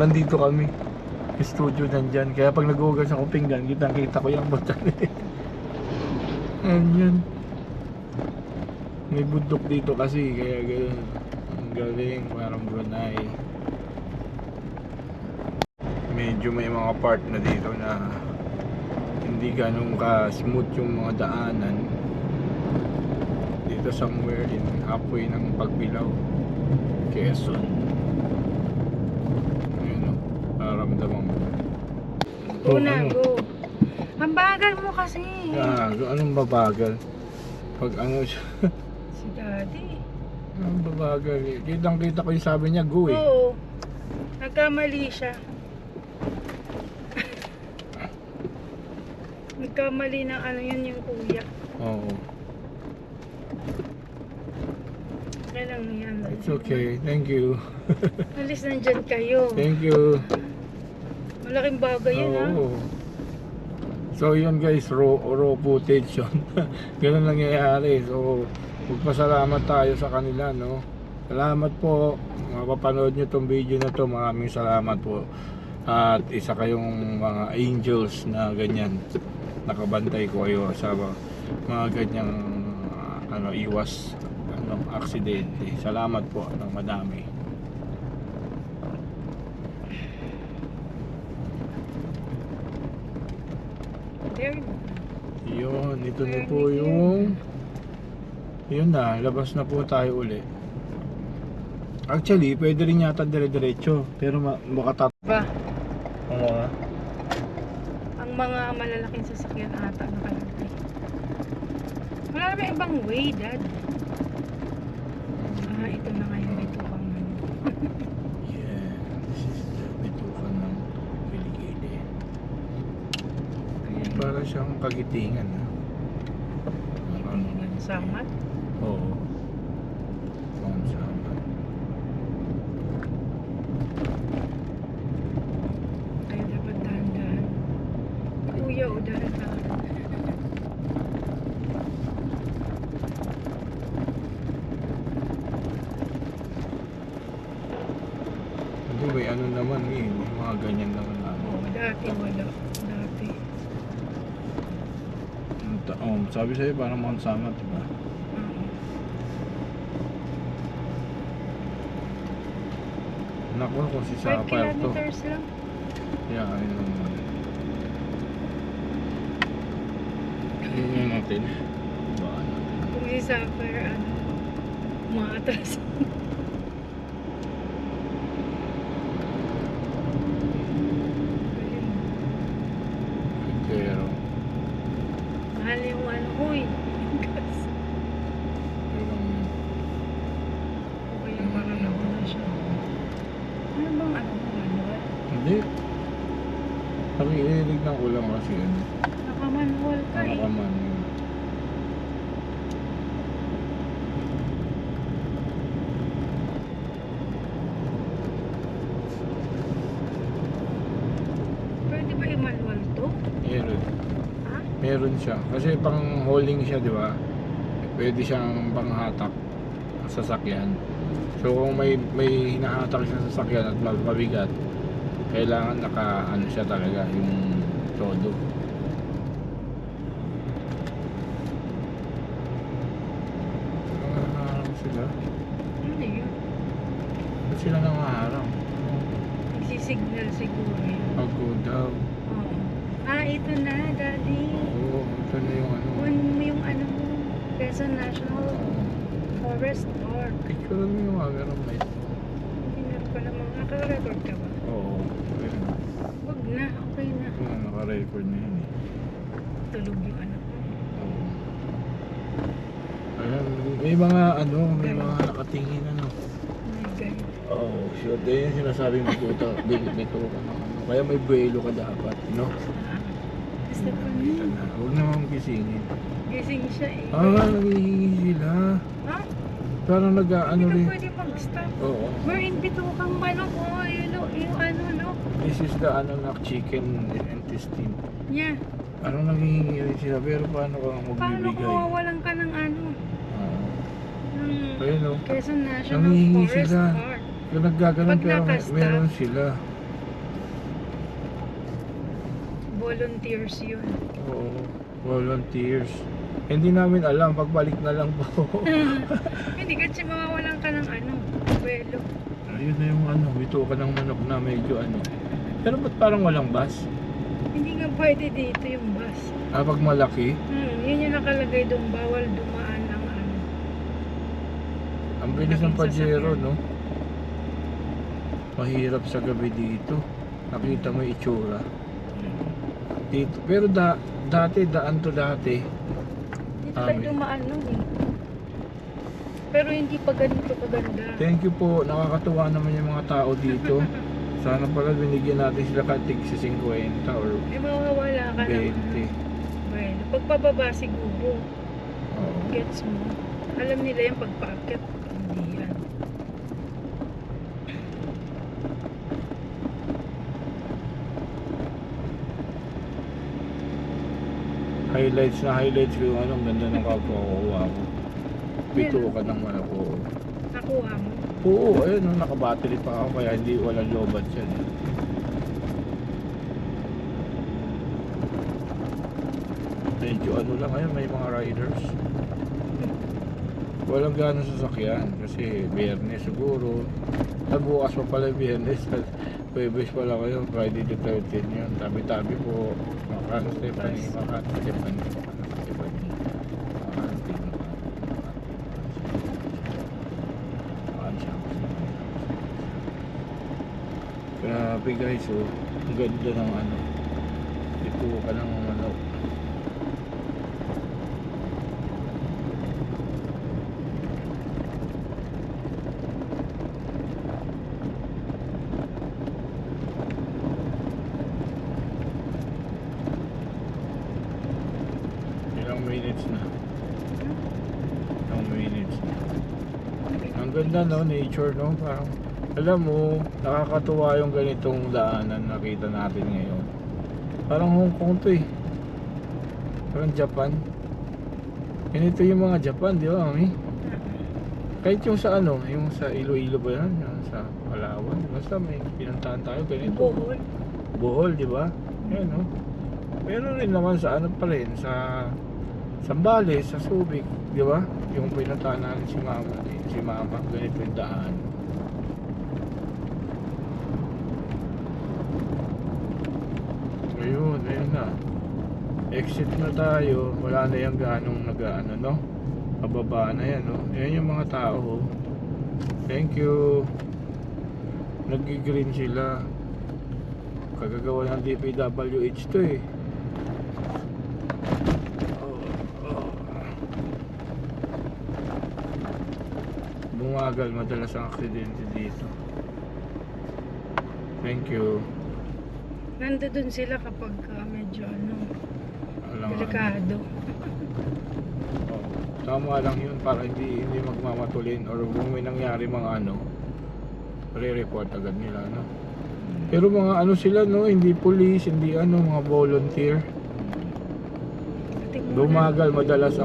nandito kami. Yung studio nandyan. Kaya pag nag-uugas ako pinggan, kita ko yung butyan. Ayan yun. May bundok dito kasi, kaya gano'n. Ang galing, parang Brunei. Medyo may mga part na dito na hindi ganun ka-smooth yung mga daanan. Dito somewhere in halfway ng Pagbilao, Quezon. Ayun o, nararamdaman mo. Go na, go. Ang bagal mo kasi. Anong babagal? Pag ano siya, Si Daddy. anong babagal? Kitang-kita ko yung sabi niya, go eh. Oo. Nagkamali siya. Nagkamali ng ano yun yung kuya. Oo. Kaya lang yan. It's okay, thank you. Alis nandyan kayo. Thank you. Malaking bagay yun ha. Oo. So yun guys, raw footage yun. Ganun nangyayari. So magpasalamat tayo sa kanila, no. Salamat po. Mapapanood nyo tong video na to. Maraming salamat po. At isa kayong mga angels na ganyan. Nakabantay ko kayo sa mga ganyang iwas aksidente. Salamat po ng madami. There. Yun, ito na po yung yun na, labas na po tayo uli. Actually, pwede rin yata dire-diretso, pero baka Ba? Oo nga. Ang mga malalaking sasakyan ata nakalagay. Wala naman ibang way, Dad. Ito na nga yung bitupang ano. Yeah, this is the bitukan ng Kilikili. Ayan. Para siyang kagitingan. Itingan samat. Oo. Mount Samat. Kaya dapat dahan-dahan. Kuya, o dahan-dahan. Hindi, may ano naman eh. May mga ganyan naman na ano. Dati wala. Dati. Sabi sa'yo parang Mount Samat, diba? Naku, kung si 5 Sapar to. kilometers lang. Yeah, ayun naman. Yun natin. Baan natin. Kung si Sapphire, ano, umaatras. Pero, Mahal yung ano, huy. Gas. O kaya parang nauna siya. Ano bang ano, manual? hindi. Nakikinig ng ulang kasi ano. Nakamanual ka eh. Nakaman yun. Pwede ba i-manual to? Meron. Ha? Meron siya. Kasi pang hauling siya, di ba? Pwede siyang panghatak sa sasakyan. So kung may hinahatak siya sa sasakyan at mabigat, kailangan ano siya talaga, yung todo. Nangaharang sila. Ano yun? Ba't sila nangaharang? Nagsisignal siguro yun. Ako daw. Oo. Ito na, Daddy. Oo, ito na yung ano. Yung ano mo, Quezon National Forest Park. Picture mo yung camera mo. Hindi na pala mga naka-record ka ba? Oo. Ayun. Wag na, okay na. Naka-record na yun eh. Tulog yung anak mo. Oo. Ayan, may mga may mga nakatingin ano. Oh my God. Oo, sure. Yan yung sinasabi mo puta, bito ka na ano. Kaya may buwelo ka dapat, no? Basta pa Ito niya. na. Huwag naman gisingin. Gising siya eh. Nangihingi sila. Ha? Parang nag-ano Hindi rin. ka pwede mag-stop. Oo. We're in Bitukang Manok. Oh, yung ano, no? This is the chicken intestine. Yeah. Parang nanghihingi rin sila, pero paano ka Paano magbibigay? kung mawalan ka ng ano? Oo. Ng Ayun o. Quezon National Nanghihingi Forest sila. Park. Yung naggaganon Pag pero nakastop. meron sila. volunteers yun. Oo, volunteers. Hindi namin alam, pagbalik na lang po. Hindi kasi mawawalan ka ng ano, buwelo. Ayun na yung ano, bito ka ng manok na medyo ano. Pero ba't parang walang bus? Hindi nga pwede dito yung bus. Pag malaki, Yun yung nakalagay doon, bawal dumaan ng ano. ang bilis ng Laking Pajero, sasakyan. no? Mahirap sa gabi dito. Nakita mo yung itsura. Dito. Pero dati, daan to dati. Dito tayo dumaan nun eh. Pero hindi pa ganito kaganda. Thank you po. Nakakatuwa naman yung mga tao dito. Sana pala binigyan natin sila katig sa 50 or Mawawala ka ng 20. well, pagpababa siguro. Oo. Gets mo. Alam nila yung pagpaakyat. Hindi yan. Highlights na highlights ko yung anong ganda ng kakuha ko. Pito ka ng manok ko. Nakuha mo. Oo, ayun, no, nakabattery pa ako kaya hindi walang lobat yan. Medyo ano lang ngayon, may mga riders. Walang gano'ng sasakyan kasi biyernes siguro. Bukas pa pala biyernes. Pwebes pala kayo, Friday the 13 yun. Tabi-tabi po. Makano Stephanie, Makano Stephanie, Makano Stephanie. Grabe guys, oh. Ang ganda ng ano. Ito ka ng manok. Ilang minutes na? Ilang minutes na? Ang ganda, no? Nature, no? Parang alam mo, nakakatuwa yung ganitong daanan nakita natin ngayon. Parang Hong Kong to eh. Parang Japan. Ganito yung mga Japan, di ba, mami? Kahit yung sa ano, yung sa Iloilo ba yan? Yung sa Palawan. Basta may pinuntahan tayo ganito. Bohol. Bohol, di ba? Yan, no? Pero rin naman sa ano pa rin, sa Zambales, sa Subic, di ba? Yung pinuntahan natin si mama, ganito yung daan. Ayun na. Exit na tayo. Wala na yung ganong nag-ano, no? Pababa na yan, no? Ayan yung mga tao. Thank you. Nag-green sila. Kagagawa ng DPWH to eh. Bumagal madalas ang aksidente dito. Thank you. Nandoon sila kapag medyo ano, Alam nga. delikado. Oo. Tama lang yun para hindi magmamatulin or kung may nangyari mga ano, re-report agad nila, no? Pero mga ano sila, no? Hindi police, hindi ano, mga volunteer. Dumagal madalas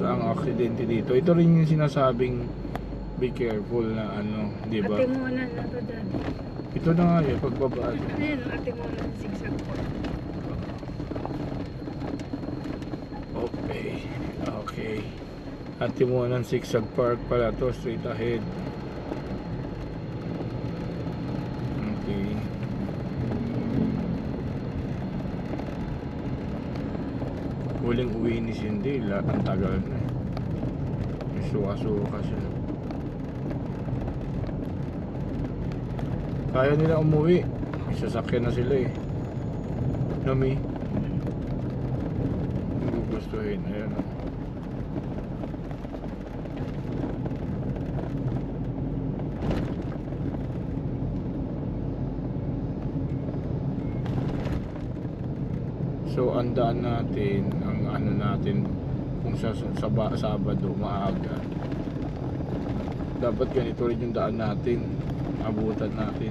ang aksidente dito. Ito rin yung sinasabing be careful na ano, di ba? Atimunan na to, Daddy. Ito na nga yun, pagbaba. Ayan, atimunan zigzag po. Okay. Okay. At Timonan Zigzag Park pala to, straight ahead. Okay. Huling uwi ni Cindy, ang tagal na. May suka-suka siya. Kaya nila umuwi. May sasakyan na sila eh. Nami. Gugustuhin. Ayan o. So ang daan natin, ang ano natin, kung sa Sabado maaga, dapat ganito rin yung daan natin, abutan natin.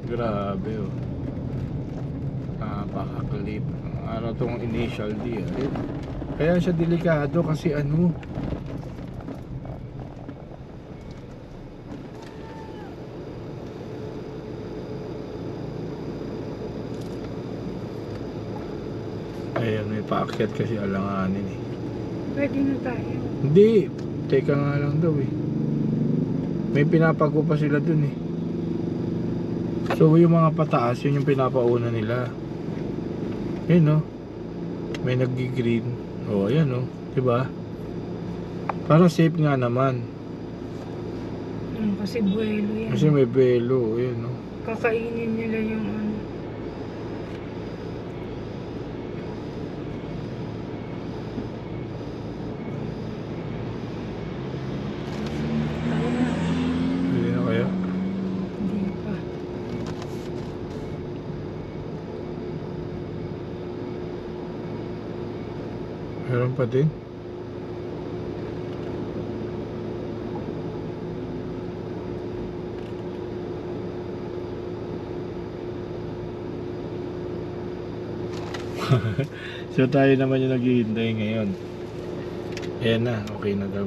Grabe oh. Napakaklip. Ano tong initial D eh. Kaya siya delikado kasi ano, Ayan, may paakyat kasi alanganin eh. Pwede na tayo. Hindi, teka nga lang daw eh. May pinapago pa sila dun eh. So yung mga pataas, yun yung pinapauna nila. Yun no, may nag-green. O ayan no, diba? Para safe nga naman. Kasi buwelo yan. Kasi may belo, yun no. Kakainin nila yung ano. Tayo na. Hindi na kaya. Hindi pa. Meron pa din. So tayo naman yung naghihintay ngayon. Ayan na, okay na daw.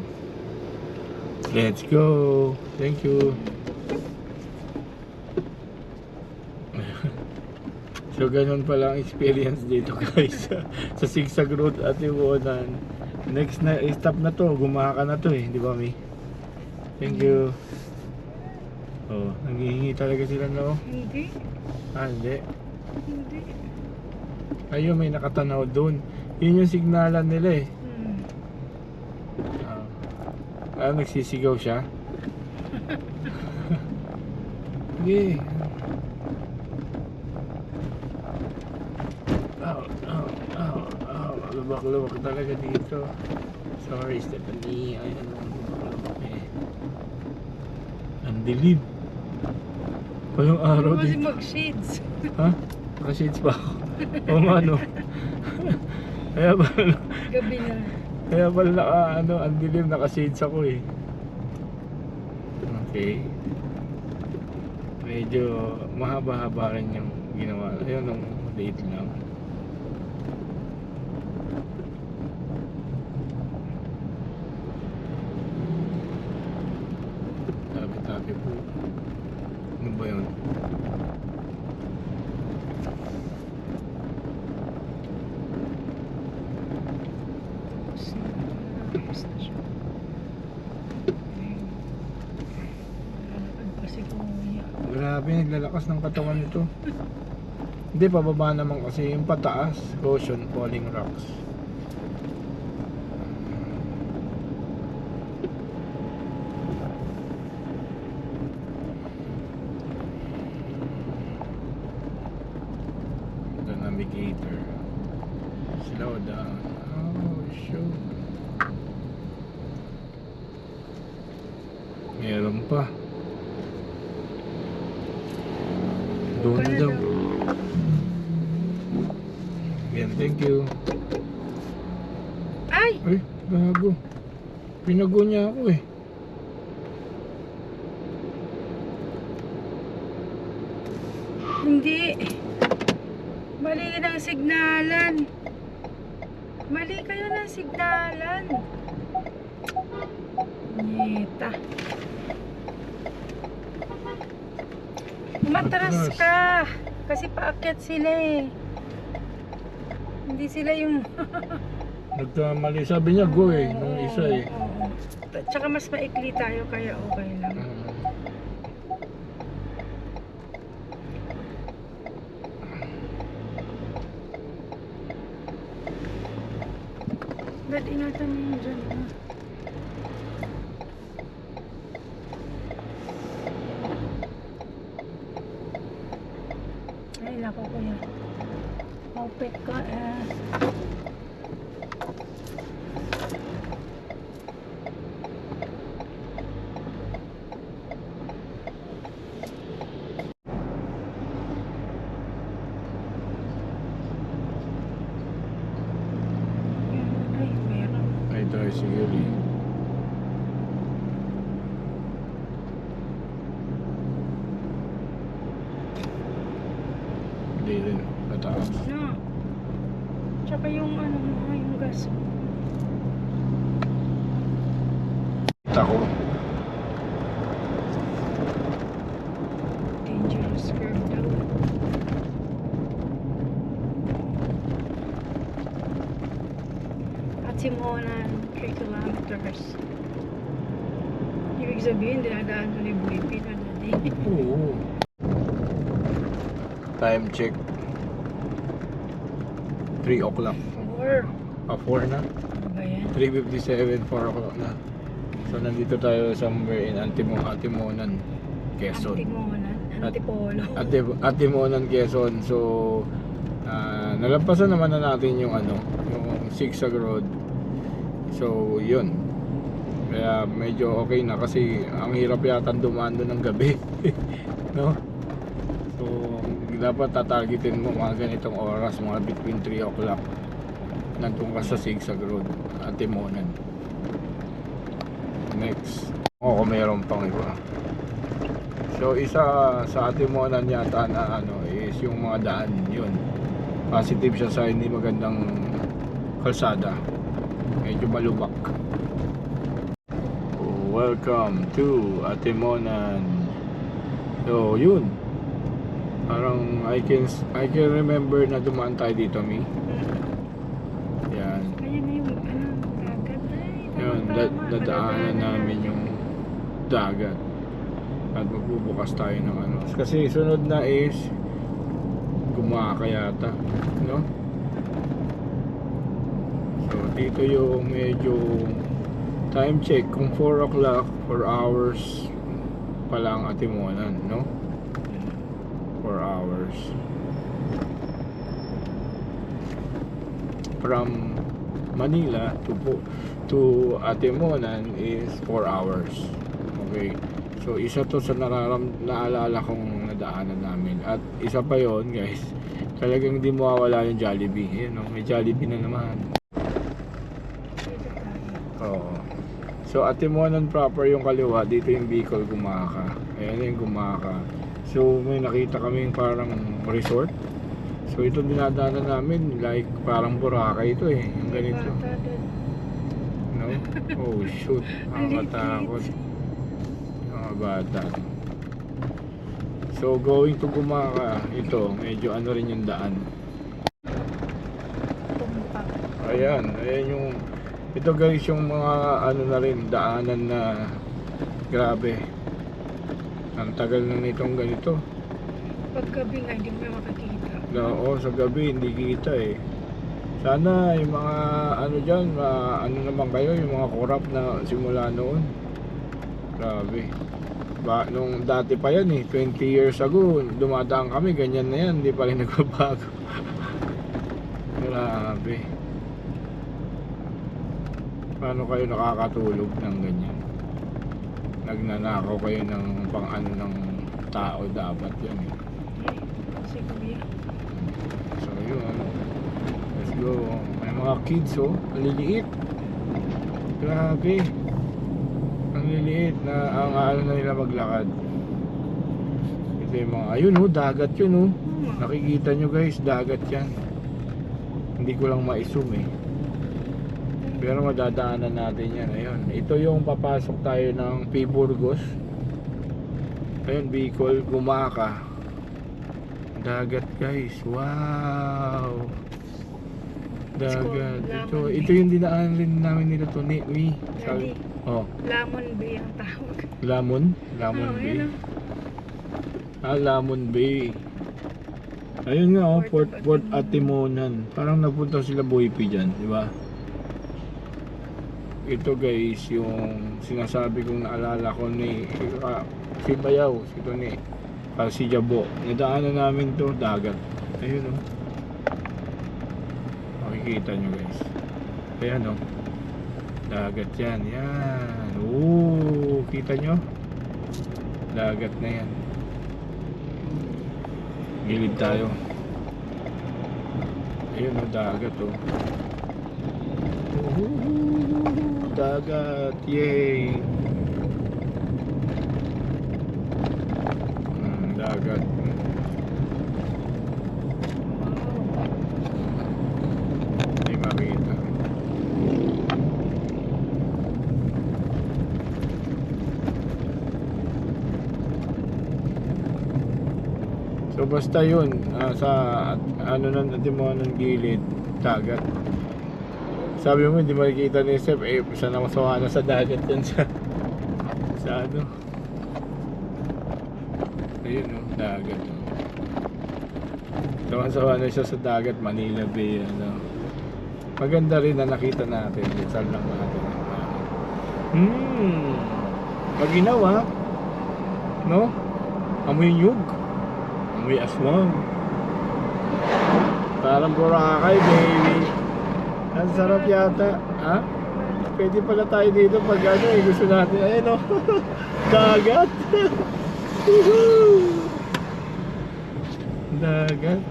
Let's go. Thank you. So ganun pala ang experience dito guys sa zigzag road at Iwonan. Next na stop na to, gumaka na to eh, di ba Mi? Thank you. Oh, nanghihingi talaga sila no? Hindi. Ah, hindi. Hindi. Ayun, may nakatanaw doon. Yun yung signalan nila eh. Nagsisigaw siya. Sige. Lubak-lubak talaga dito. Sorry Stephanie. Ay, lubak-lubak eh. Ang dilim. Walang araw Kasi dito. mag-shades. Ha? Naka-shades pa ako. O ano? Kaya pala, Gabi na. kaya pala ang dilim, naka-shades ako eh. Okay. Medyo mahaba-haba rin yung ginawa. Ayun, nung date lang. Tabi-tabi po. Ano ba yun? Tapos na siya. Lalakad pa si Kuya. Grabe, naglalakas ng katawan nito. Hindi, pababa naman kasi yung pataas. Ocean Falling Rocks. The navigator. Slow down. Oh, shoot. Meron pa. Doon na daw. Yan, thank you. Ay! Ay, gago. Pinago niya ako eh. Hindi. Mali ng signalan. Mali kayo ng signalan. Nyeta. Umatras ka. Kasi paakyat sila eh. Hindi sila yung... Nagkamali. Sabi niya go eh, nung isa eh. Oo. Tsaka mas maikli tayo kaya okay lang. Ba't ingatan mo yun dyan? Ha? Ay, nako kuya. Opet ka eh. Ay, meron. Ay, tricycle eh. Hindi rin, mataas. No. Tsaka yung ano mo, yung gas mo. Kita ko. Dangerous curve daw. Simonan, 3 kilometers. Ibig sabihin, dinadaan doon ni Buipi na dati. Oo. Time check. 3 o'clock. 4 na. Ano ba yan? 3:57, 4 o'clock na. So nandito tayo somewhere in Antimonan, Quezon. Antipolo. Antimonan, Quezon. So nalampasan naman na natin yung yung zigzag road. So yun. Kaya medyo okay na kasi ang hirap yata dumaan doon ng gabi. No? So dapat tatargetin mo mga ganitong oras, mga between 3 o'clock. Nandun ka sa zigzag road, Antimonan. Next. Meron pang iba. So isa sa Antimonan yata na is yung mga daan yun. Positive siya sa hindi magandang kalsada. Medyo malubak. Welcome to Antimonan. So yun. Parang I can remember na dumaan tayo dito, Mi. Yan. Ayan na yung dagat. Yun, dadaanan namin yung dagat. At magbubukas tayo ng Kasi sunod na is Gumaka yata, no? So dito yung medyo time check kung 4 o'clock, 4 hours pa lang Antimonan, no? 4 hours from Manila to Antimonan is 4 hours. Okay, so isa to sa naalala kong nadaanan namin. At isa pa yon guys, talagang hindi mawawala yung Jollibee. Ayan, no? May Jollibee na naman. Oo. So Antimonan proper yung kaliwa, dito yung Bicol Gumaka. Ayan yung Gumaka. So may nakita kaming parang resort. So ito dinadaanan namin, like parang Boracay ito eh, yung ganito. No? Oh shoot, nakakatakot. Mga bata. So going to Gumaka, ito medyo rin yung daan. Ayan yung ito guys yung mga na rin daanan na grabe. Ang tagal na nitong ganito. Paggabi nga, hindi mo na makakita. Oo, sa gabi hindi kita eh. Sana yung mga dyan, naman kayo, yung mga korap na simula noon. Grabe. Nung dati pa yan eh, 20 years ago, dumadaan kami, ganyan na yan, hindi pa rin nagbabago. Grabe. Paano kayo nakakatulog ng ganyan? Nagnanakaw kayo ng ng tao dapat yan eh. Kasi kuya. So yun, let's go. May mga kids ang liliit. Grabe. Ang liliit na ang na nila maglakad. Ito yung mga, ayun dagat yun Nakikita nyo guys, dagat yan. Hindi ko lang ma-zoom eh. Pero madadaanan natin yan. Ayun. Ito yung papasok tayo ng P. Burgos. Ayun, Bicol, Gumaka. Dagat guys. Wow. Dagat. Ito yung dinaanan rin namin nila to ni Daddy, Lamon Bay ang tawag. Lamon? Lamon Bay? Lamon Bay. Ayun nga Port Antimonan. Parang napunta sila Buipi dyan, di ba? Ito guys yung sinasabi kong naalala ko ni si Bayaw, si Jabo. Nadaanan namin to, dagat. Ayun makikita nyo guys. Ayan dagat yan. Yan. Kita nyo? Dagat na yan. Gilid tayo. Ayun dagat dagat, yay. Dagat. Hindi makita. So basta yun, sa ng Antimonan gilid, dagat. Sabi mo hindi makikita ni Sep, eh isa na masawa na sa dagat yan sa ano. Ayun oh, dagat oh. Sawa na siya sa dagat, Manila Bay ano. Maganda rin na nakita natin, minsan lang natin. Maginaw ah. No? Amoy nyug. Amoy aswang. Parang Boracay, baby. Ang sarap yata. Ha? Pwede pala tayo dito pag ano eh, gusto natin. Ayun o. Dagat. Woohoo! Dagat.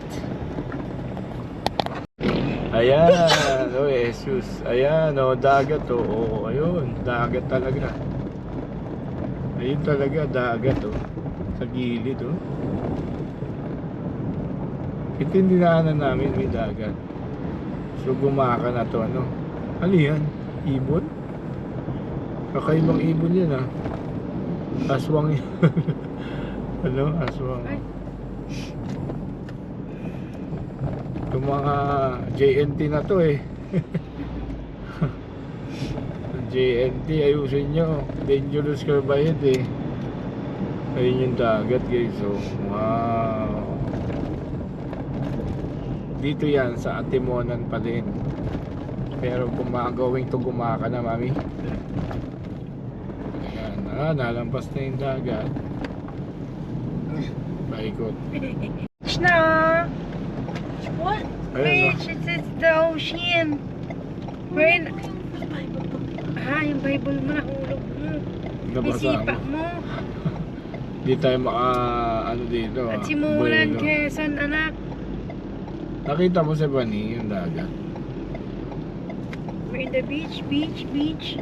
Ayan. Oh, Jesus. Ayan o, dagat o. Oh, ayun. Dagat talaga. Ayun talaga, dagat o. Sa gilid o. Itindinaanan namin may dagat. So gumaka na to ano. Ano yan? Ibon? Kakaibang ibon yan ah. Aswang yan. Ano? Aswang. Itong mga JNT na to eh. JNT ayusin nyo. Dangerous Carbide eh. Ayun yung dagat guys. So wow. Dito yan sa Atimonan pa din. Pero going to gumaka na mami. Ayan, nalampas na yung dagat. Paikot. Beach na! What? Ayun, Beach, it's the ocean. We're in... yung Bible mo nahulog mo. May nabasa sipa mo. mo. Di tayo ano dito At simulan, Bueno. Quezon, anak. Nakita mo sa Bani yung dagat. We're in the beach, beach, beach.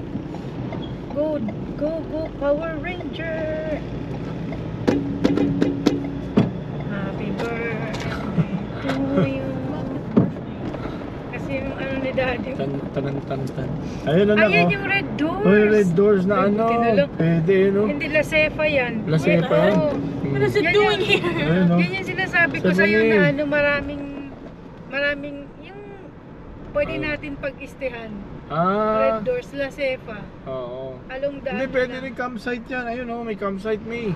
Go, go, go, Power Ranger. Happy birthday to you. Kasi yung ano ni Daddy. Tan. Ayun na Ayan yung red doors. Oh, yung red doors na Ay, ano. buti na lang. Pwede no. Hindi La Cefa yan. La Cefa yan? Oo. What is it doing here? Ayun no. Yan yung sinasabi ko Sabi sa'yo niya na eh. ano, maraming yung pwede natin pag-istehan. Ah. Red doors, La Cefa. Oo. Along daan. Hindi pwede rin campsite yan. Ayun oh, may campsite me.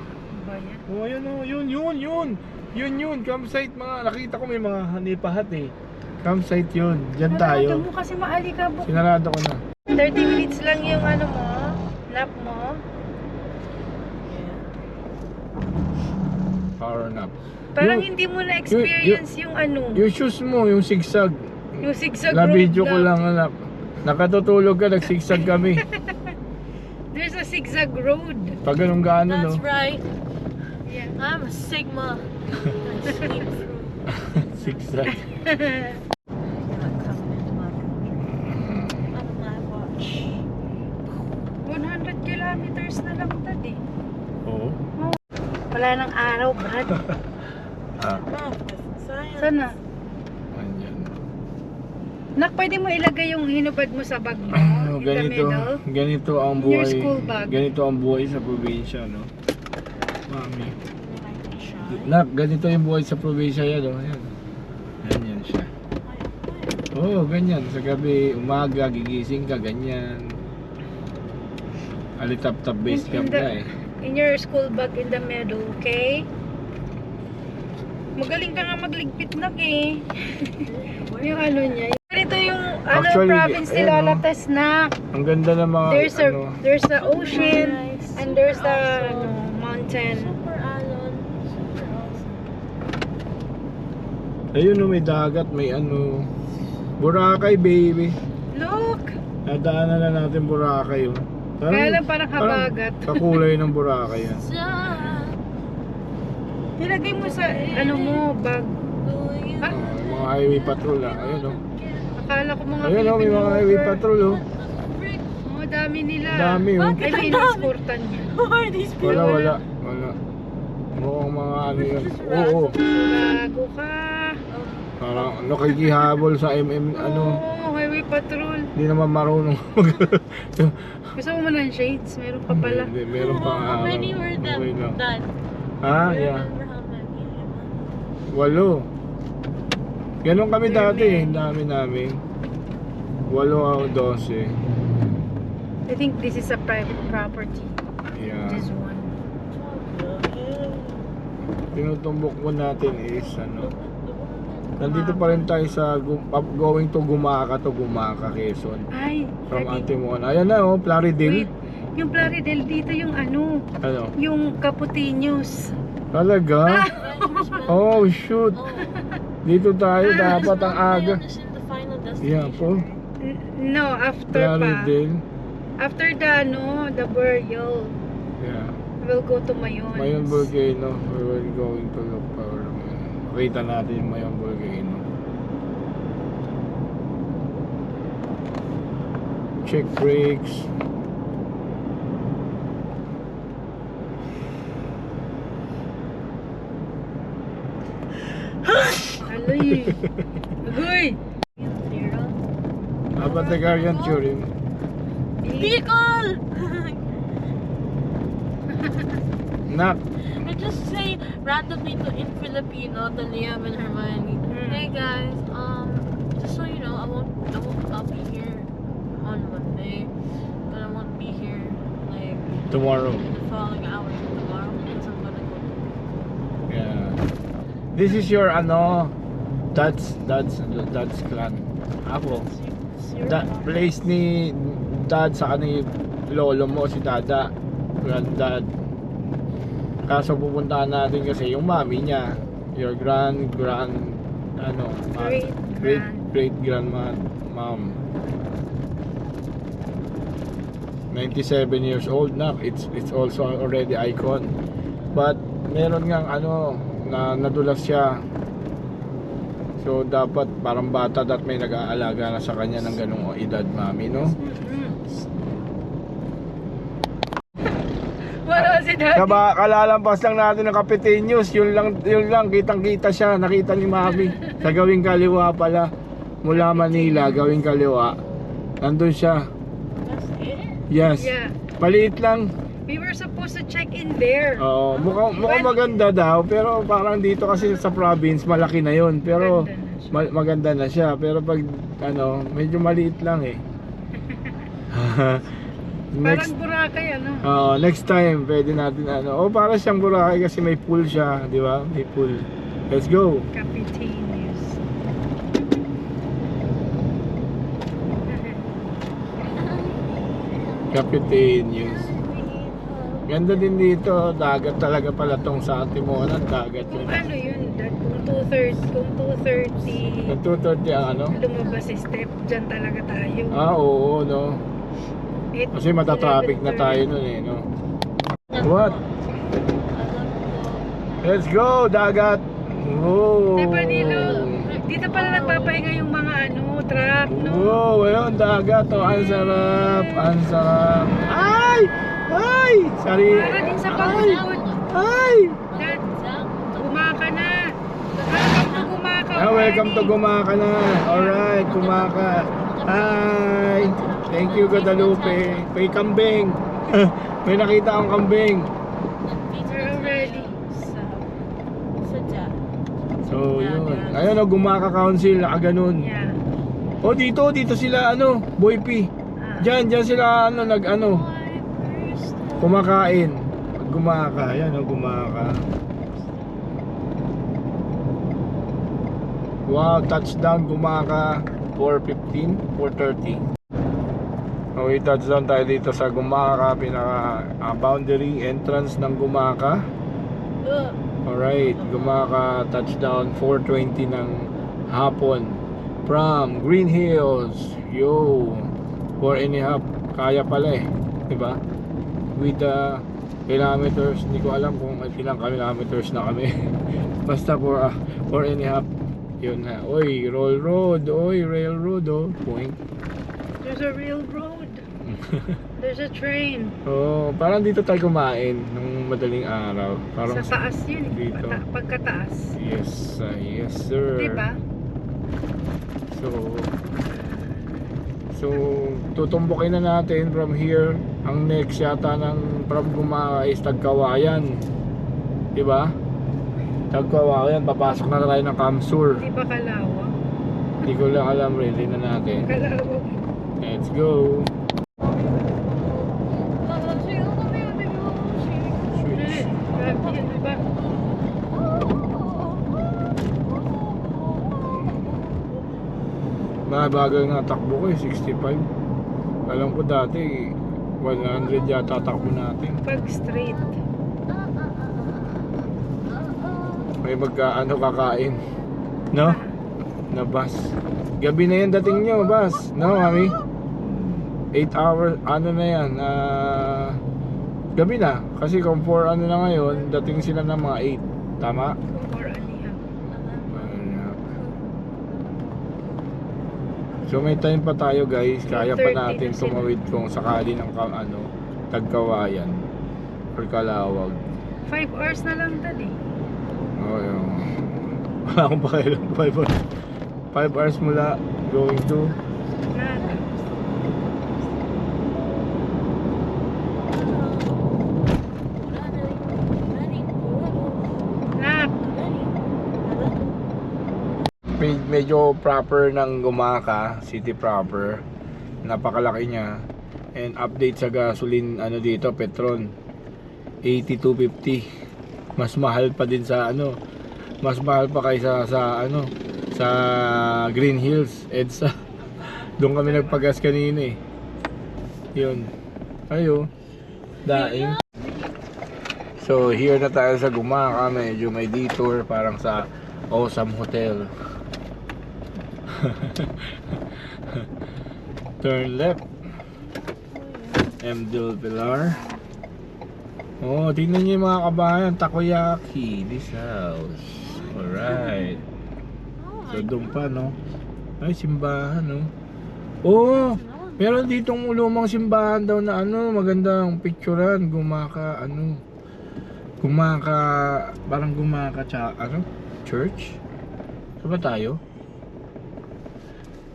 Ba yan? Oh, ayun oh, yun, campsite mga, nakita ko may mga hanipahat eh. Campsite yun, dyan Sarado tayo. mo kasi maalikabok. Sinarado ko na. 30 minutes lang yung ano mo, nap mo. Power nap. Parang Yung- hindi mo na-experience yung ano, Yung shoes mo, yung zigzag. yung zigzag Na road video ko lang anak. Nakatutulog ka, nagsigsag kami. There's a zigzag road. Pag ganun gaano no. That's right. Yeah. I'm a Sigma. I sleep through. Zigzag. Not coming into my country. On my watch. 100 kilometers na lang tad eh. Oo. Wala nang araw, Brad. Math, science. Sana. Andyan. Nak, pwede mo ilagay yung hinubad mo sa bag mo. In the middle. Ganito ang In your buhay. school bag. Ganito ang buhay sa probinsya, no. Mami. Nak, ganito yung buhay sa probinsya yan, oh. Ayan. Ganyan siya. Oo, ganyan. Sa gabi, umaga, gigising ka, ganyan. Alitap-tap base In camp the- ka eh. In your school bag in the middle, okay? Magaling ka nga magligpit, Nak eh. Yung ano niya. Ito yung Actually, province ni ayan, Lola oh. Tess na. Ang ganda ng mga, There's the ocean and there's the Awesome. mountain. Super island. Super awesome. ayun, oh, may dagat, may ano. Boracay, baby. Look! Nadaanan na natin Boracay, oh. Kaya lang parang habagat. Kakulay ng Boracay yan. Nilagay mo sa ano mo, bag. Ah, Mga highway patrol ah. Ayun oh. akala ko mga Ayun oh, may mga highway patrol oh. Oh, dami nila. Dami oh. Ay, iniskortan niya. Who are these people? Wala. Mukhang mga ano yun. Oo. Bago ka. Parang nakikihabol sa ano. Oo, highway patrol. Hindi naman marunong. Gusto mo man ng shades? Meron pa pala. Hindi, meron pa How many were them? Okay lang. Done. Ah, I yeah. remember how many. 8. Ganon kami dati eh. Ang dami namin. 8-12. I think this is a private property. Yeah. This one. Tinutumbok mo natin is ano. Nandito pa rin tayo sa going to Gumaka Quezon. Ay, From ready. Antimon. Ayan na oh, Plaridel. Wait, yung Plaridel dito yung ano, Ano? yung Caputinos. Talaga? Oh shoot. Dito tayo dapat ang aga. Yeah po. No, after pa. Plaridel. After the the burial, Yeah. we'll go to Mayon. Mayon Volcano. We're going to look for makita natin yung Mayon Volcano. Check brakes. Aloy. Agoy. Dapat nagkariyan turing. Bicol! Nak. I just say randomly in Filipino to Liam and Hermione. Hey guys, just so you know, I'll be here on Monday, but I won't be here like Tomorrow. in the following hours of tomorrow because I'm gonna go. Yeah. This is your ano, that's clan. Ako. That place ni dad sa ni lolo mo, si dada, granddad. Kaso pupuntahan natin kasi yung mami niya, your grand ano, great grandma mom. 97 years old na. It's also already icon. But meron ngang ano na nadulas siya. So dapat parang bata at may nag-aalaga na sa kanya ng ganung edad, mami, no? Wala si Daddy. Kaba kalalampas lang natin ng Capiteños, yun lang kitang-kita siya, nakita ni mami. Sa gawing kaliwa pala, mula Manila gawing kaliwa. Nandun siya. That's it? Yes. Yeah. Maliit lang. We were supposed to check in there. Oo, mukhang maganda daw, pero parang dito kasi sa province malaki na 'yon, pero maganda na siya, pero pag ano, medyo maliit lang eh. Parang Boracay ano. Next time pwede natin ano. Para siyang Boracay kasi may pool siya, di ba? May pool. Let's go. Capitaneous. Capitaneous. Ganda din dito, dagat talaga pala tong sa Antimonan, dagat Kung yun. ano yun, Dad, kung 2:30 Yung 2:30 ang ano? lumabas si step, dyan talaga tayo. Oo, no. Kasi matatraffic na tayo nun eh, no. What? Let's go, dagat. Oh. Stepanilo, dito pala nagpapahinga yung mga ano, truck, no? Wow, ayun, dagat. Oh, ang sarap, ang sarap. Ay! Ay! Sorry. Para din sa pagod. Ay! Dad, gumaka na. Welcome to Gumaka na. Alright, Gumaka. Hi! Thank you, Guadalupe. May kambing. May nakita akong kambing. We're already. Sadya. So, yun. Ayun, oh, Gumaka Council, nakaganon. Yeah. Oh, dito sila, ano, Boy P. Diyan sila, ano, kumakain. Gumaka, yan, oh, Gumaka. Wow, touchdown Gumaka 4:30. Okay, touchdown tayo dito sa Gumaka, pinaka boundary entrance ng Gumaka. Alright, Gumaka touchdown 4:20 ng hapon from Green Hills. Yo, 4.5 kaya pala eh, diba? With the kilometers, hindi ko alam kung ilang kilometers na kami. Basta 4.5. Yun na. Oy, railroad. Oy, railroad. Oh. Point. There's a railroad. There's a train. Oh, parang dito tayo kumain nung madaling araw. Parang Sa taas yun eh. dito. Pagkataas. Yes, yes sir. Diba? So tutumbukin na natin from here. Ang next yata ng from Gumaka is Tagkawayan. Diba? Tagkawayan, papasok na tayo ng Kamsur. Di ba Kalawang? Hindi ko lang alam, ready na natin. Kalawang. let's go. Switch. Grabe yan, diba? Bagal nga takbo ko eh, 65. Alam ko dati 100 yata takbo natin. Pag straight. May magkaano kakain. No? Na bus. Gabi na yan dating nyo, bus. No, mami? 8 hours, ano na yan? Gabi na. Kasi kung 4 ano na ngayon, dating sila ng mga 8. Tama? Or aniha. So may time pa tayo guys. Kaya pa 30 natin na sila. tumawid kung sakali ng Tagkawayan or Kalawag. 5 hours na lang dali. Oh, yun. Wala akong pakialam. 5 hours. 5 hours mula going to Nada. Nak. medyo proper ng Gumaka, city proper. Napakalaki niya. And update sa gasoline dito, Petron. 82.50. Mas mahal pa din sa mas mahal pa kaysa sa sa Green Hills, EDSA. Doon kami nagpagas kanina eh. Yun. Ayo. Daing. So here na tayo sa Gumaka. Medyo may detour parang sa Awesome Hotel. Turn left. M. Del Pilar. Oh, tingnan niyo yung mga kabayan. Takoyaki. This house. Alright. So doon pa, no? Ay, simbahan, no? Oh, meron ditong lumang simbahan daw na magandang picturean. Gumaka, Gumaka, parang Gumaka, church? Saan ba tayo?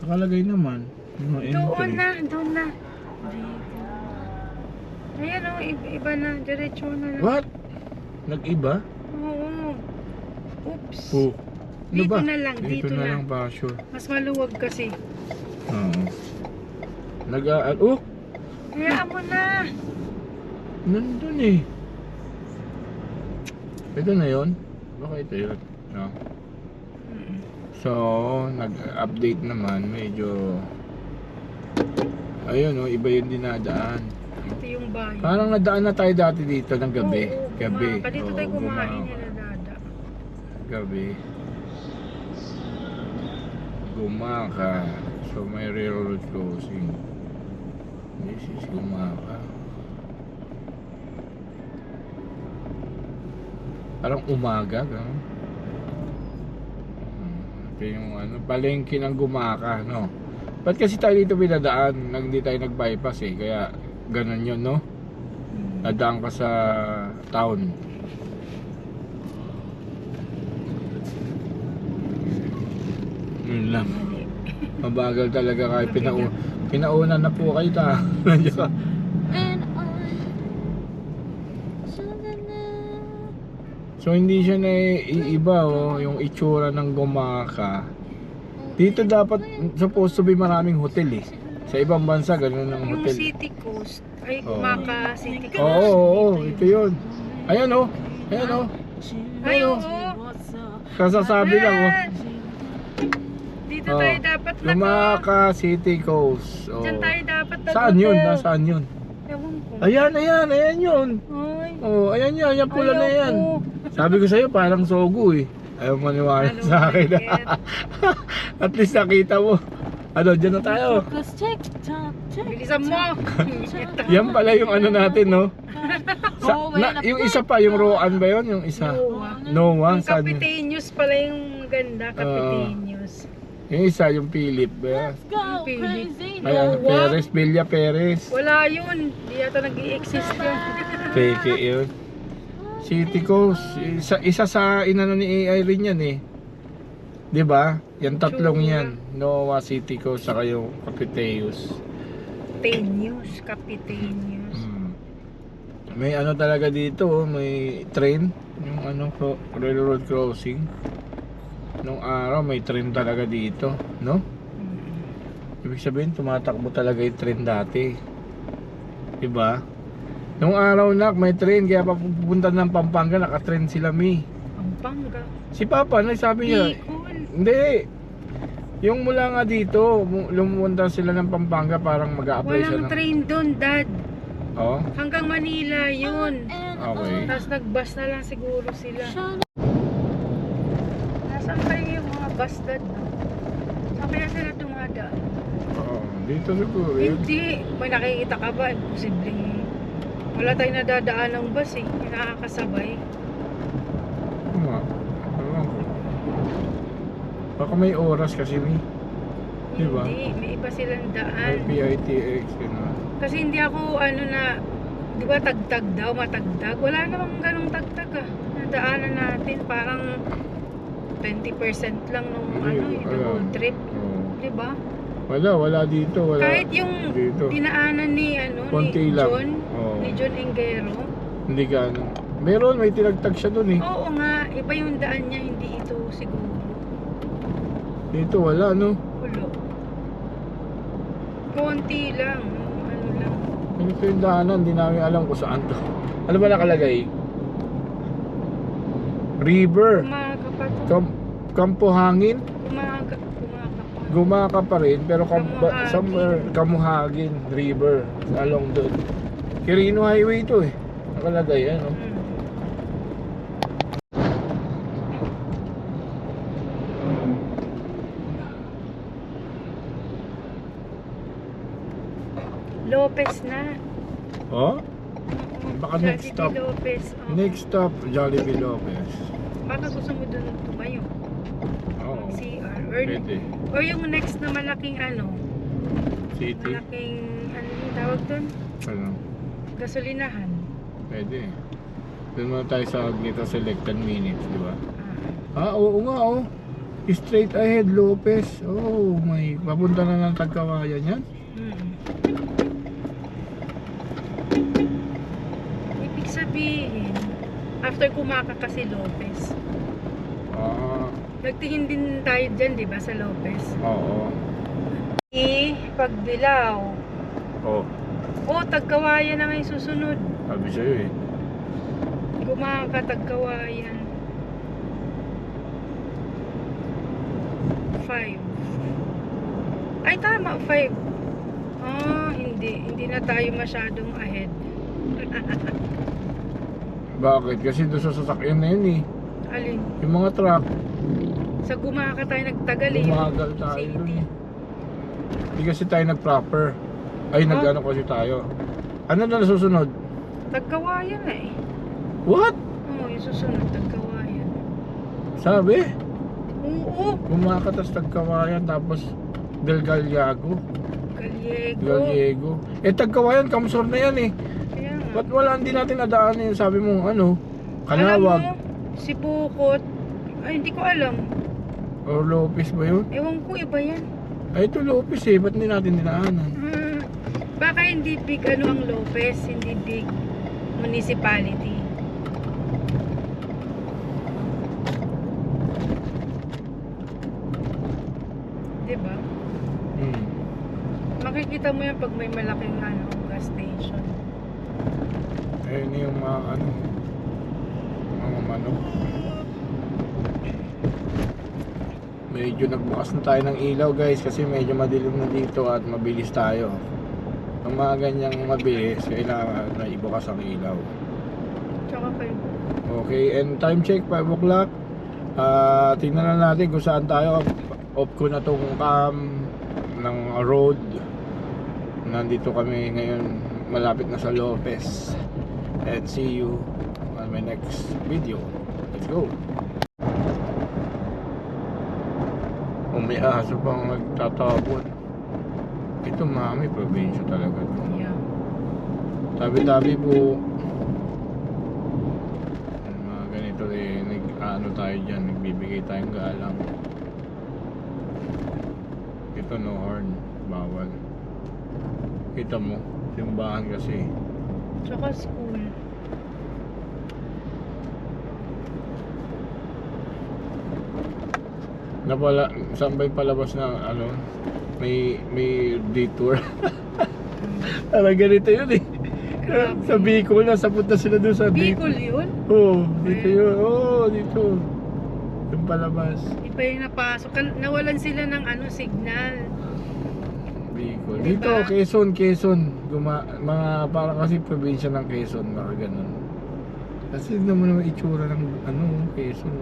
Nakalagay naman. No, Doon na. Dito. Ayan o, iba na. Diretso na lang. What? Nag-iba? Oo. Oops. Oh. Ano Dito ba? na lang, dito na na. lang ba, sure. Mas maluwag kasi. Oo. Oh! Hayaan mo na. Nandun eh. Ito na yun? Baka ito yun. No? So, nag-update naman. Medyo ayun oh, iba yung dinadaan. Ito yung bahay. Parang nadaan na tayo dati dito ng gabi. Oo, Gabi. Gumaka. Dito tayo Oo, kumain Gumaka. nila dada. Gabi. Gumaka. So may railroad crossing. This is Gumaka. Parang umaga, gano'n. Ito yung palengke ng Gumaka, no? Ba't kasi tayo dito pinadaan? Hindi tayo nag-bypass eh, kaya ganun yun, no? Nadaan ka sa town. Yun lang. Mabagal talaga kayo. Pinauna na po kayo ta. So hindi siya na iiba yung itsura ng Gumaka. Dito dapat supposed to be maraming hotel eh. Sa ibang bansa ganun ang Yung hotel. City Coast. Ay, Oo. Gumaka City Coast. Oo, ito yun. Ayan oh. Ayan oh. Ay, oo. Kasasabi lang oh. Dito tayo dapat Gumaka City Coast. Oh. Diyan tayo dapat Saan yun? Nasaan yun? Ewan ko. Ayan yun. Ay. Oh, ayan yan, yan pula na yan. Ayoko. Sabi ko sa'yo, parang sogo eh. Ayaw maniwala Ano, sa akin. bakit? At least nakita mo. Dyan na tayo. Bilisan mo. Yan pala yung natin, no? Oh, Yung isa pa, yung Roan ba yun? Yung isa? Noah? Yung Saan yun? Capitanius pala yung ganda. Capitanius. Yung isa, yung Philip ba? Go Pili. crazy. Ay, Perez, Villa Perez. Wala yun. Di yata nag-i-exist yun. Fake yun. City Coast. Isa sa inano ni AI rin yan eh. 'Di ba? Yan tatlong Sure. yan. Noah, City Coast, saka yung Capiteus. Capitanius. May talaga dito, may train, yung railroad crossing. Nung araw may train talaga dito, no? Ibig sabihin, tumatakbo talaga yung train dati. Diba? Nung araw nak, may train, kaya papunta ng Pampanga, naka-train sila, Mi. Pampanga. Si Papa, nagsabi niya, Bicol. hindi. Yung mula nga dito, lumunta sila ng Pampanga, parang mag-a-apply siya Walang ng... train doon, Dad. Oh, Hanggang Manila yun. And, okay. Tapos nag-bus na lang siguro sila. Siya Nasaan kayo yung mga bus, Dad? Saan kaya sila dumadaan? Oo, dito siguro. Yun. Hindi. May nakikita ka ba? Imposibleng wala tayong nadadaan ng bus eh. Nakakasabay. Ewan ko. Baka may oras kasi, Mi. Diba? Hindi. May iba silang May daan. PITX, gano'n. Kasi hindi ako di ba tagtag daw, matagtag. Wala namang ganong tagtag ah. Nadaanan natin parang 20% lang nung Hindi, the whole trip. Oo. Di ba? Wala dito, wala. Kahit yung dito. dinaanan ni Konti ni lang. John, Oo. ni John Engero. Hindi gano. Meron, may tinagtag siya dun eh. Oo nga, iba yung daan niya, hindi ito siguro. Dito wala, no? Ulo. Konti lang, ano lang. Ganito yung daanan, hindi namin alam kung saan to. Ano ba nakalagay? River. Umaga pa to. Kampo hangin. Umaga pa. Gumaka pa rin, pero Kamuhagin. somewhere Kamuhagin River. Along doon. Quirino Highway to eh. Nakalagay, ano? Hmm. Lopez na. Oh? Oo. Baka next Jollibee stop. Lopez. Oo. Next stop, Jollibee Lopez. Baka gusto mo dun tumayo. Oo. CR. Pwede. Or yung next na malaking City. malaking, yung tawag dun? Ano? Gasolinahan. Pwede. Doon muna tayo sa nito selected minutes, di ba? Ah. Oo nga, oh. Straight ahead, Lopez. Oh, may papunta na ng Tagkawayan yan. Hmm. Ibig sabihin, after kumaka kasi Lopez, Ah, nagtingin din tayo dyan, di ba, sa Lopez? oo. Pagbilao. Oh, Tagkawayan na ngayon susunod. sabi sa'yo eh. Kumaka, Tagkawayan. 5. Ay, tama, 5. Hindi na tayo masyadong ahead. Bakit? Kasi doon sa sasakyan na yun eh. Alin? Yung mga truck, Sa Gumaka tayo nagtagal eh. umagal tayo City. dun eh. Hindi kasi tayo nag-proper. Ay, Oh. nag-ano kasi tayo. Ano na nasusunod? Tagkawayan na eh. What? Oo, yung susunod, Tagkawayan. Sabi? Oo, Gumakatas Tagkawayan tapos Del Gallego. Gallego. Tagkawayan, Kamsor na yan eh. Kaya nga. Ba't wala, hindi natin nadaan yung sabi mo, ano? Kanawag. Alam mo, si Bukot. Ay, hindi ko alam. Or Lopez ba yun? Ewan ko, iba yan. Ay, ito Lopez eh. Ba't hindi natin dinaanan? Baka hindi big ang Lopez, hindi big municipality. Diba? Hmm. Makikita mo yan pag may malaking gas station. Ayun yung mga ano. Mga manok. Medyo nagbukas na tayo ng ilaw guys kasi medyo madilim na dito at mabilis tayo. Ang mga ganyang mabilis, kailangan na ibukas ang ilaw. Tsaka kayo. Okay, and time check 5 o'clock. Tingnan na natin kung saan tayo. Off ko na tong cam ng road. Nandito kami ngayon, malapit na sa Lopez. And see you on my next video. Let's go. May aso pang nagtatabon. Ito mami, probinsya talaga to. Yeah. Tabi-tabi po. Mga ganito rin, ano tayo dyan, nagbibigay tayong galang. Ito no horn, bawal. Kita mo, simbahan kasi. Tsaka school. Napala, saan ba yung palabas na ano? may detour. Parang ganito yun eh. Grabe. Sa Bicol, nasapunta sila doon sa Bicol yun? Oo, dito yun. Oo, dito. Yung palabas. Di pa yung napasok. Nawalan sila ng ano, signal. Bicol. Diba? Dito, Quezon. Mga parang kasi probinsya ng Quezon, mga ganun. Kasi hindi mo naman itsura ng Quezon.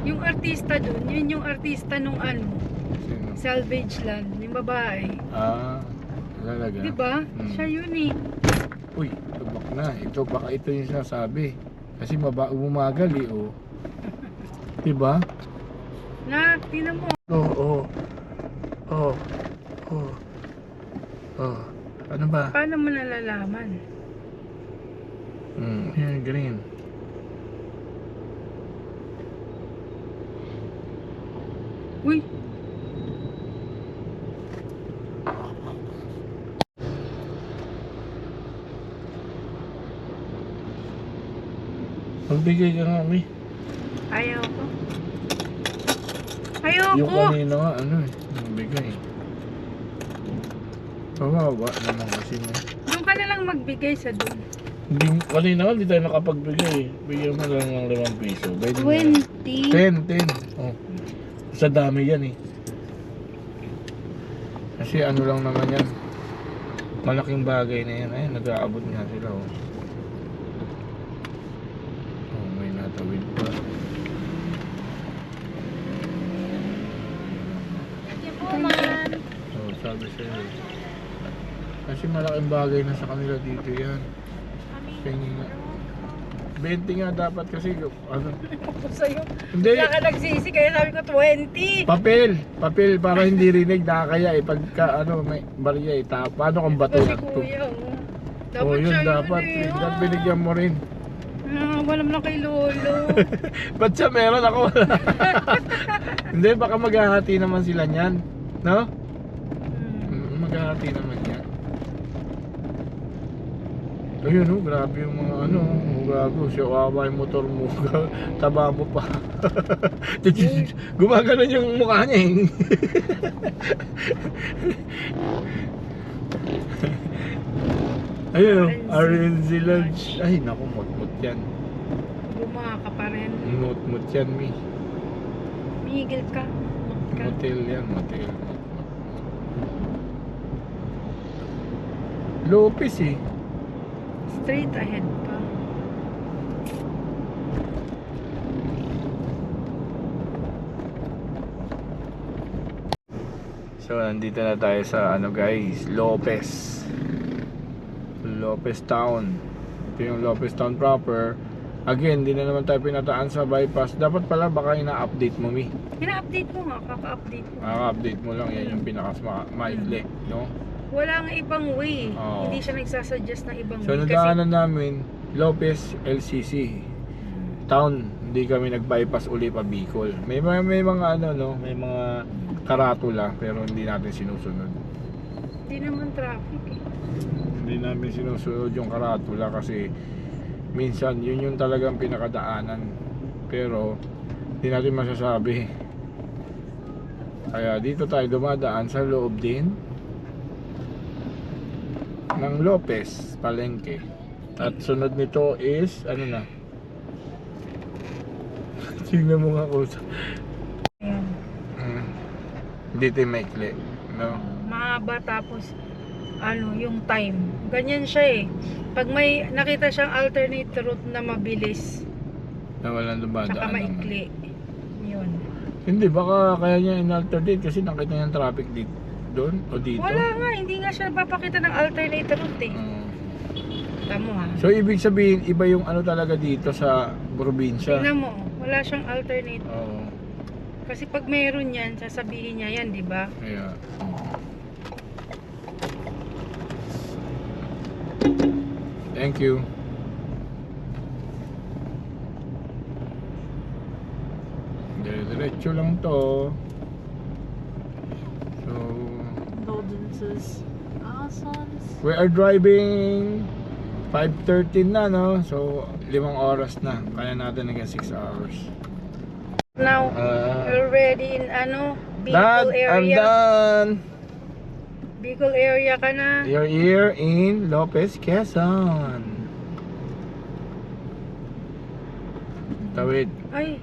Yung artista dun, yun yung artista nung ano, Sino? Salvage Land, yung babae. Ah, talaga. Di ba? Siya yun eh. Uy, tubak na. Baka ito yung sinasabi. Kasi umagal eh, oh. Diba? Na, tinan mo. Oo. Ano ba? Paano mo nalalaman? Yan, green. Uy, Magbigay ka nga, may. ayaw ko. Yung Ayoko! kanina nga, magbigay. Kawawa naman kasi mo. Doon ka na lang magbigay sa doon. Kanina nga, hindi tayo nakapagbigay. Bigyan mo lang ng 5 piso. 20. 10. Oh. Sa dami yan eh. Kasi ano lang naman yan. Malaking bagay na yan. Ayun, nag-aabot nga sila oh. Oh, may natawid pa. Thank you po, man. Oh, sabi sa'yo. Kasi malaking bagay na sa kanila dito yan. Tingin nga. 20 nga dapat kasi ano. Ako sa'yo. Hindi. Wala ka nagsisi, kaya sabi ko 20. Papel para hindi rinig nakakaya eh pagka may barya eh. Paano kung bato Kasi yan? kuya, oh. Oh, yun siya dapat. eh, Dapat ah. binigyan mo rin. Wala mo lang kay Lolo. Ba't siya meron ako wala? Hindi, baka maghahati naman sila niyan. No? Maghahati naman yan. Ayun oh, grabe yung mga gago. Siya wawa yung motor mo. Taba mo pa. Gumaganon yung mukha niya eh. Ayun oh, RNZ Lodge. Ay naku, mut-mut yan. Gumawa ka pa rin. Mut-mut yan, mi. Migil ka. Motel yan, motel. Lopez eh. Straight ahead pa. So, nandito na tayo sa guys, Lopez Town. Ito yung Lopez Town proper. Again, di na naman tayo pinataan sa bypass. Dapat pala baka ina-update mo, mi. Ina-update mo nga, kaka-update mo. Update mo lang, yan yung pinaka-maikli, no? Wala nga ibang way. Oo. Hindi siya nagsasuggest ng ibang So, way. nadaanan namin Lopez LCC Town. Hindi kami nag-bypass uli pa Bicol. May mga may mga karatula pero hindi natin sinusunod. Hindi naman traffic eh. Hindi namin sinusunod yung karatula kasi minsan yun yung talagang pinakadaanan. Pero hindi natin masasabi. Kaya dito tayo dumadaan sa loob din ng Lopez Palengke. At sunod nito is na? Tingnan mo nga kung Ayan. dito yung maikli, no? Mahaba tapos yung time. Ganyan siya eh. Pag may nakita siyang alternate route na mabilis, Na walang dumadaan. tsaka maikli. Yun. Hindi, baka kaya niya in-alternate kasi nakita niya yung traffic dito. Doon o dito. Wala nga, hindi nga siya papakita ng alternate route eh. Tamo ha. So ibig sabihin iba yung talaga dito sa probinsya. Tingnan mo, wala siyang alternate. Oo. Kasi pag meron yan, sasabihin niya yan, di ba? Kaya. Thank you. Diretso lang to. So Condolences. Awesome. we are driving 5:13 na, no? So 5 oras na. Kaya natin hanggang 6 hours. Now, we're already in Dad, Bicol I'm area. done. Bicol area ka na. You're here in Lopez, Quezon. Tawid. Ay.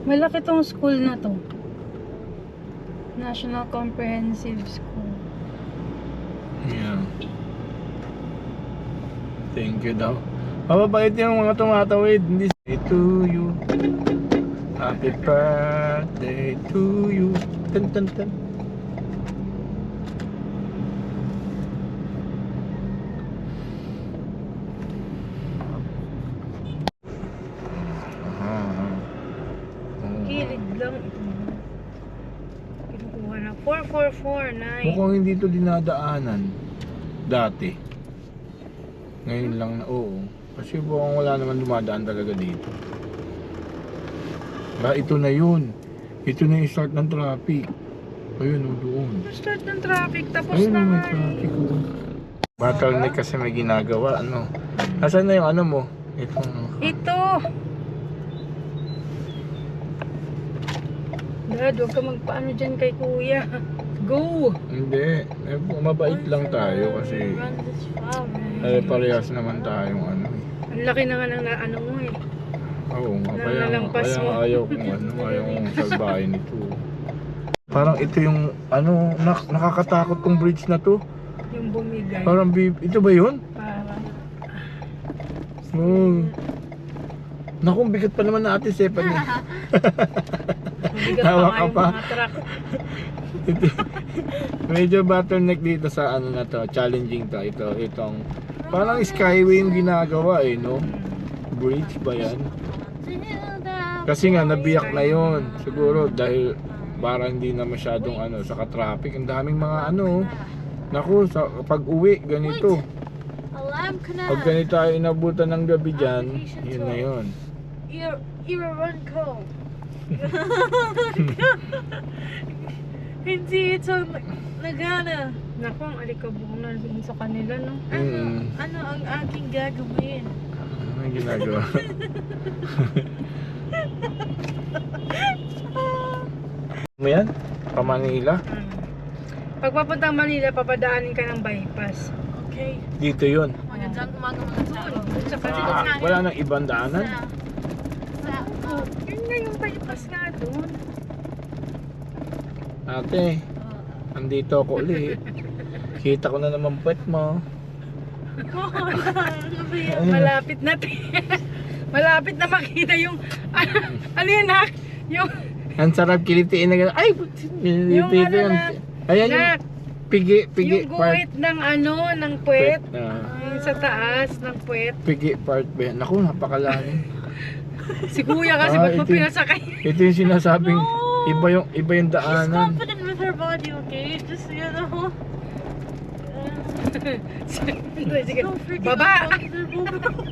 Malaki tong school na to. National Comprehensive School. Yeah. Thank you daw. Mababait yung mga tumatawid. Hindi to you. Happy birthday to you. Tan tan tan. Kilid lang ito. Kinukuha na. 4449. Mukhang hindi to dinadaanan dati. Ngayon lang na, oo. Kasi mukhang wala naman dumadaan talaga dito. Ito na yun. Ito na yung start ng traffic. Ayun o, doon. Start ng traffic. Tapos Ayun na o, may nga eh. traffic o. Bottleneck kasi may ginagawa, ano. Nasaan na yung ano mo? Itong... Ito! Dad, huwag ka magpaano dyan kay kuya. Go! Hindi. Mabait lang tayo kasi... Run this far. parehas naman tayong ano. Ang laki na nga ng ano mo eh. Oo nga, Nalampas kaya mo. ayaw kong ano, ayaw kong salbahin ito. Parang ito yung ano, nakakatakot tong bridge na to. Yung bumigay. Parang ito ba yun? Parang. Naku, ang bigat pa naman natin, Stephanie. Mabigat Tawa pa ka nga yung pa. mga truck. Medyo bottleneck dito sa ano na to, challenging to. Itong parang skyway yung ginagawa eh, no? Bridge ba yan? Kasi nga nabiyak na yon. Siguro dahil parang hindi na masyadong ano, saka traffic. Ang daming mga ano. Naku, sa pag-uwi ganito. Alarm ka na. Pag ganito tayo inabutan ng gabi dyan, yun na yun. Run ko. Hindi ito nagana. Naku, ang alikabok na dun sa kanila, no? Ano ang aking gagawin? Ano yung ginagawa? Ano yan? Pa Manila? Pag papuntang Manila, papadaanin ka ng bypass. Okay. Dito yun. Magandang umaga mga tao. Sa kanila. Wala nang ibang daanan? Oh, yun nga yung bypass nga doon. Ate, andito ako ulit. Kita ko na naman puwet mo. Malapit na malapit na makita yung ano yun nak? Yung Ang sarap kilitiin na gano'n. Ay! Yung ano Yun. na- Ayan yung nak, pigi yung part. guhit ng ano, ng puwet. Ah, Yung sa taas ng puwet. pigi part ba yan? Naku, napakalalim. Si kuya kasi Ah, ba't mo ito yung- pinasakay? Ito yung sinasabing No! iba yung She's daanan. confident with her body, okay? Just, you know. Sige, So freaking baba! uncomfortable.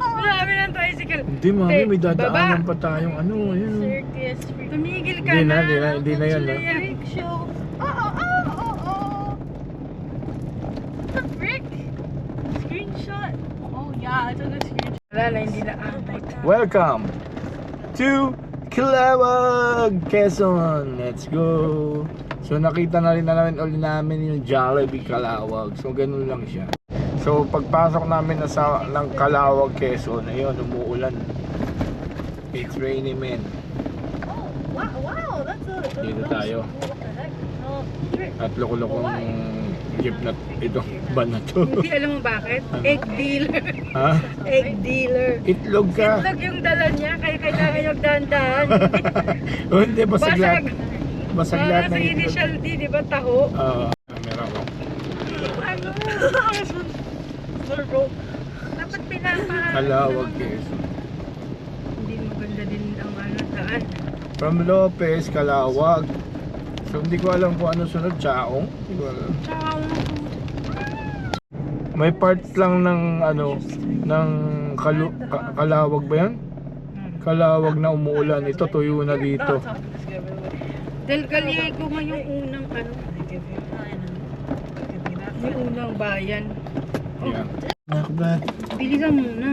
Marami ng tricycle. Hindi mami, may Baba. dadaanan pa tayong ano. Ayun. Circus, freaking Tumigil ka Hindi na, na. hindi na yan. No? freak show. Oh. What the frick? Screenshot. Oh yeah, I took a screenshot. Wala na, hindi na abot. Welcome to Calawag, Quezon. Let's go. So nakita na rin ulit namin yung Jollibee Calawag. So ganun lang siya. So pagpasok namin ng Calawag, Quezon, ayun, umuulan. It's rainy, man. Oh, wow, that's a Dito tayo. What the heck? Oh, frick. At loko-lokong jeep na itong van na to. Hindi alam mo bakit? Egg dealer. Ha? Egg dealer. Itlog ka. Itlog yung dala niya, kaya kailangan yung dahan-dahan. Oh, hindi, basag lahat. Basag lahat Sa ng itlog. initial D, di ba, taho? Meron ko. Ano? Turbo. Dapat pinapaharap. Calawag, Quezon. Hindi maganda din ang ano, daan. From Lopez, Calawag. So hindi ko alam kung ano sunod, Chaong. Hindi ko alam. Tsaka, May part lang ng ano, ng Calawag ba yan? Calawag na umuulan. Ito tuyo na dito. Del Gallego nga yung unang ano, yung unang bayan. Oh, Yeah. Nakba. Bilisan muna.